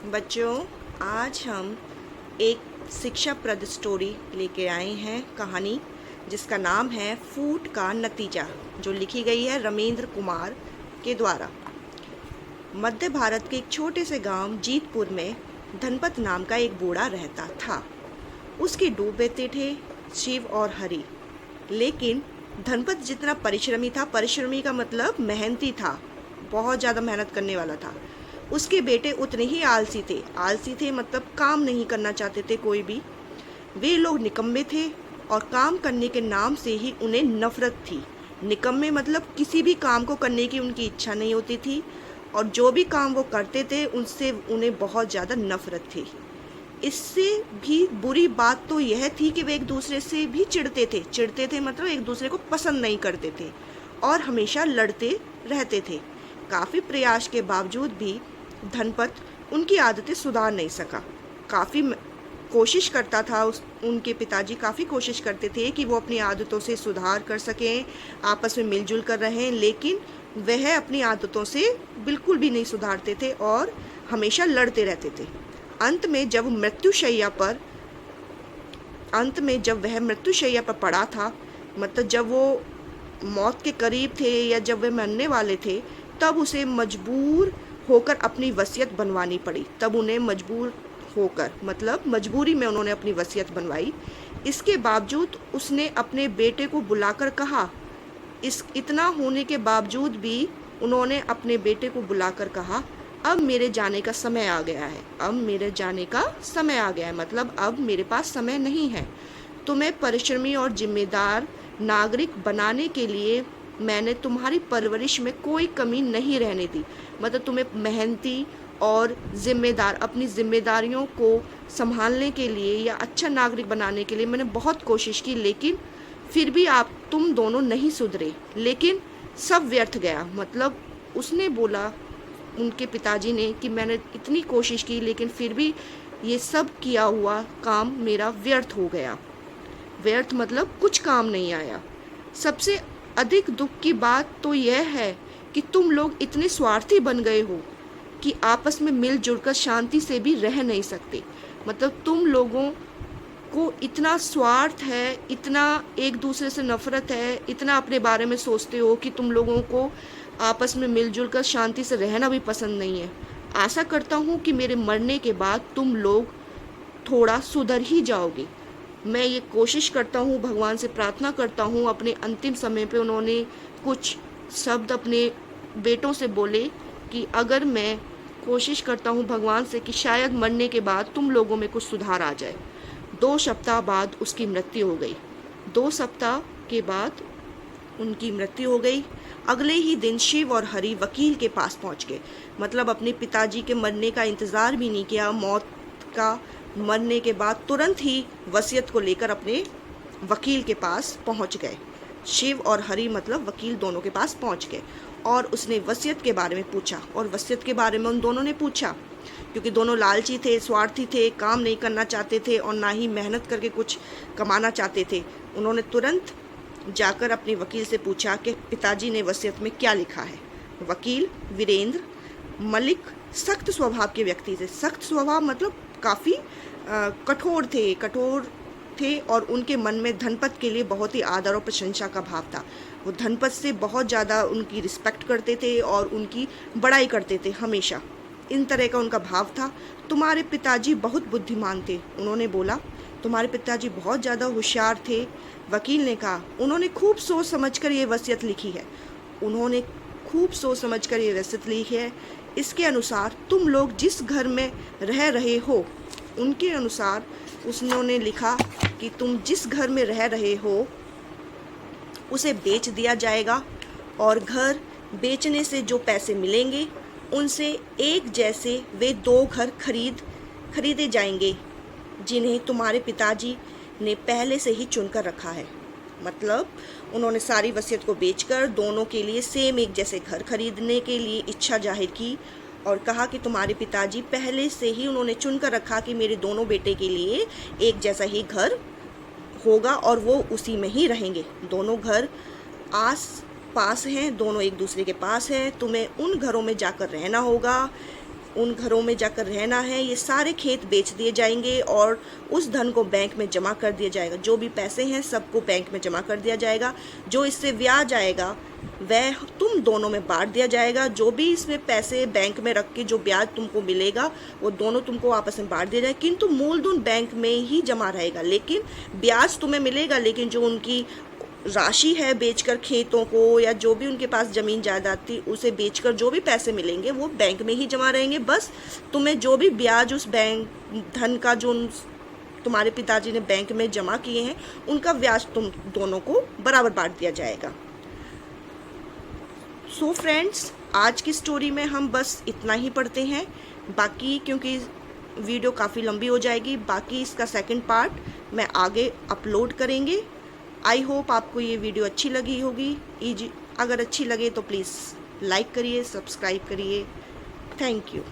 बच्चों, आज हम एक शिक्षाप्रद स्टोरी लेके आए हैं, कहानी जिसका नाम है फूट का नतीजा, जो लिखी गई है रमेंद्र कुमार के द्वारा। मध्य भारत के एक छोटे से गांव जीतपुर में धनपत नाम का एक बूढ़ा रहता था। उसके दो बेटे थे, शिव और हरि। लेकिन धनपत जितना परिश्रमी था, परिश्रमी का मतलब मेहनती था, बहुत ज़्यादा मेहनत करने वाला था, उसके बेटे उतने ही आलसी थे। आलसी थे मतलब काम नहीं करना चाहते थे कोई भी। वे लोग निकम्मे थे और काम करने के नाम से ही उन्हें नफरत थी। निकम्मे मतलब किसी भी काम को करने की उनकी इच्छा नहीं होती थी, और जो भी काम वो करते थे उनसे उन्हें बहुत ज़्यादा नफरत थी। इससे भी बुरी बात तो यह थी कि वे एक दूसरे से भी चिढ़ते थे मतलब एक दूसरे को पसंद नहीं करते थे और हमेशा लड़ते रहते थे। काफ़ी प्रयास के बावजूद भी धनपत उनकी आदतें सुधार नहीं सका। काफ़ी कोशिश करता था, उनके पिताजी काफ़ी कोशिश करते थे कि वो अपनी आदतों से सुधार कर सकें, आपस में मिलजुल कर रहें, लेकिन वह अपनी आदतों से बिल्कुल भी नहीं सुधारते थे और हमेशा लड़ते रहते थे। अंत में जब वह मृत्युशैया पर पड़ा था, मतलब जब वो मौत के करीब थे या जब वे मरने वाले थे, तब उसे मजबूर होकर अपनी वसीयत बनवानी पड़ी। तब उन्हें मजबूर होकर मतलब मजबूरी में उन्होंने अपनी वसीयत बनवाई। इसके बावजूद उसने अपने बेटे को बुलाकर कहा, इतना होने के बावजूद भी उन्होंने अपने बेटे को बुलाकर कहा, अब मेरे जाने का समय आ गया है, अब मेरे जाने का समय आ गया है, मतलब अब मेरे पास समय नहीं है। तुम्हें परिश्रमी और जिम्मेदार नागरिक बनाने के लिए मैंने तुम्हारी परवरिश में कोई कमी नहीं रहने दी। मतलब तुम्हें मेहनती और जिम्मेदार, अपनी जिम्मेदारियों को संभालने के लिए या अच्छा नागरिक बनाने के लिए मैंने बहुत कोशिश की, लेकिन फिर भी तुम दोनों नहीं सुधरे, लेकिन सब व्यर्थ गया। मतलब उसने बोला, उनके पिताजी ने, कि मैंने इतनी कोशिश की लेकिन फिर भी ये सब किया हुआ काम मेरा व्यर्थ हो गया। व्यर्थ मतलब कुछ काम नहीं आया। सबसे अधिक दुख की बात तो यह है कि तुम लोग इतने स्वार्थी बन गए हो कि आपस में मिलजुल कर शांति से भी रह नहीं सकते। मतलब तुम लोगों को इतना स्वार्थ है, इतना एक दूसरे से नफरत है, इतना अपने बारे में सोचते हो कि तुम लोगों को आपस में मिलजुल कर शांति से रहना भी पसंद नहीं है। आशा करता हूँ कि मेरे मरने के बाद तुम लोग थोड़ा सुधर ही जाओगे। मैं ये कोशिश करता हूँ, भगवान से प्रार्थना करता हूँ। अपने अंतिम समय पे उन्होंने कुछ शब्द अपने बेटों से बोले कि अगर मैं कोशिश करता हूँ भगवान से कि शायद मरने के बाद तुम लोगों में कुछ सुधार आ जाए। 2 सप्ताह बाद उसकी मृत्यु हो गई। 2 सप्ताह के बाद उनकी मृत्यु हो गई। अगले ही दिन शिव और हरि वकील के पास पहुंच गए। मतलब अपने पिताजी के मरने का इंतज़ार भी नहीं किया, मौत का मरने के बाद तुरंत ही वसीयत को लेकर अपने वकील के पास पहुंच गए। शिव और हरि मतलब वकील दोनों के पास पहुंच गए और उसने वसीयत के बारे में पूछा। और वसीयत के बारे में उन दोनों ने पूछा क्योंकि दोनों लालची थे, स्वार्थी थे, काम नहीं करना चाहते थे और ना ही मेहनत करके कुछ कमाना चाहते थे। उन्होंने तुरंत जाकर अपने वकील से पूछा कि पिताजी ने वसीयत में क्या लिखा है। वकील वीरेंद्र मलिक सख्त स्वभाव के व्यक्ति थे। सख्त स्वभाव मतलब काफ़ी कठोर थे और उनके मन में धनपत के लिए बहुत ही आदर और प्रशंसा का भाव था। वो धनपत से बहुत ज़्यादा उनकी रिस्पेक्ट करते थे और उनकी बड़ाई करते थे हमेशा। इन तरह का उनका भाव था। तुम्हारे पिताजी बहुत बुद्धिमान थे, उन्होंने बोला। तुम्हारे पिताजी बहुत ज़्यादा होशियार थे, वकील ने कहा। उन्होंने खूब सोच समझकर ये वसीयत लिखी है। इसके अनुसार तुम लोग जिस घर में रह रहे हो, उनके अनुसार उन्होंने लिखा कि तुम जिस घर में रह रहे हो उसे बेच दिया जाएगा और घर बेचने से जो पैसे मिलेंगे उनसे एक जैसे वे 2 घर खरीदे जाएंगे जिन्हें तुम्हारे पिताजी ने पहले से ही चुनकर रखा है। मतलब उन्होंने सारी वसीयत को बेचकर दोनों के लिए सेम एक जैसे घर खरीदने के लिए इच्छा जाहिर की और कहा कि तुम्हारे पिताजी पहले से ही उन्होंने चुनकर रखा कि मेरे दोनों बेटे के लिए एक जैसा ही घर होगा और वो उसी में ही रहेंगे। दोनों घर पास हैं, दोनों एक दूसरे के पास हैं। तुम्हें उन घरों में जाकर रहना होगा उन घरों में जाकर रहना है, ये सारे खेत बेच दिए जाएंगे और उस धन को बैंक में जमा कर दिया जाएगा। जो भी पैसे हैं सबको बैंक में जमा कर दिया जाएगा। जो इससे ब्याज आएगा वह तुम दोनों में बांट दिया जाएगा। जो भी इसमें पैसे बैंक में रख के जो ब्याज तुमको मिलेगा वो दोनों तुमको आपस में बांट दिया जाएगा, किंतु मूलधन बैंक में ही जमा रहेगा। लेकिन ब्याज तुम्हें मिलेगा, लेकिन जो उनकी राशि है बेचकर खेतों को या जो भी उनके पास ज़मीन जायदाद थी उसे बेचकर जो भी पैसे मिलेंगे वो बैंक में ही जमा रहेंगे। बस तुम्हें जो भी ब्याज उस बैंक धन का जो तुम्हारे पिताजी ने बैंक में जमा किए हैं उनका ब्याज तुम दोनों को बराबर बांट दिया जाएगा। सो फ्रेंड्स, आज की स्टोरी में हम बस इतना ही पढ़ते हैं। बाकी क्योंकि वीडियो काफ़ी लंबी हो जाएगी, बाकी इसका सेकंड पार्ट मैं आगे अपलोड करेंगे। आई होप आपको ये वीडियो अच्छी लगी होगी। अगर अच्छी लगे तो प्लीज़ लाइक करिए, सब्सक्राइब करिए। Thank you.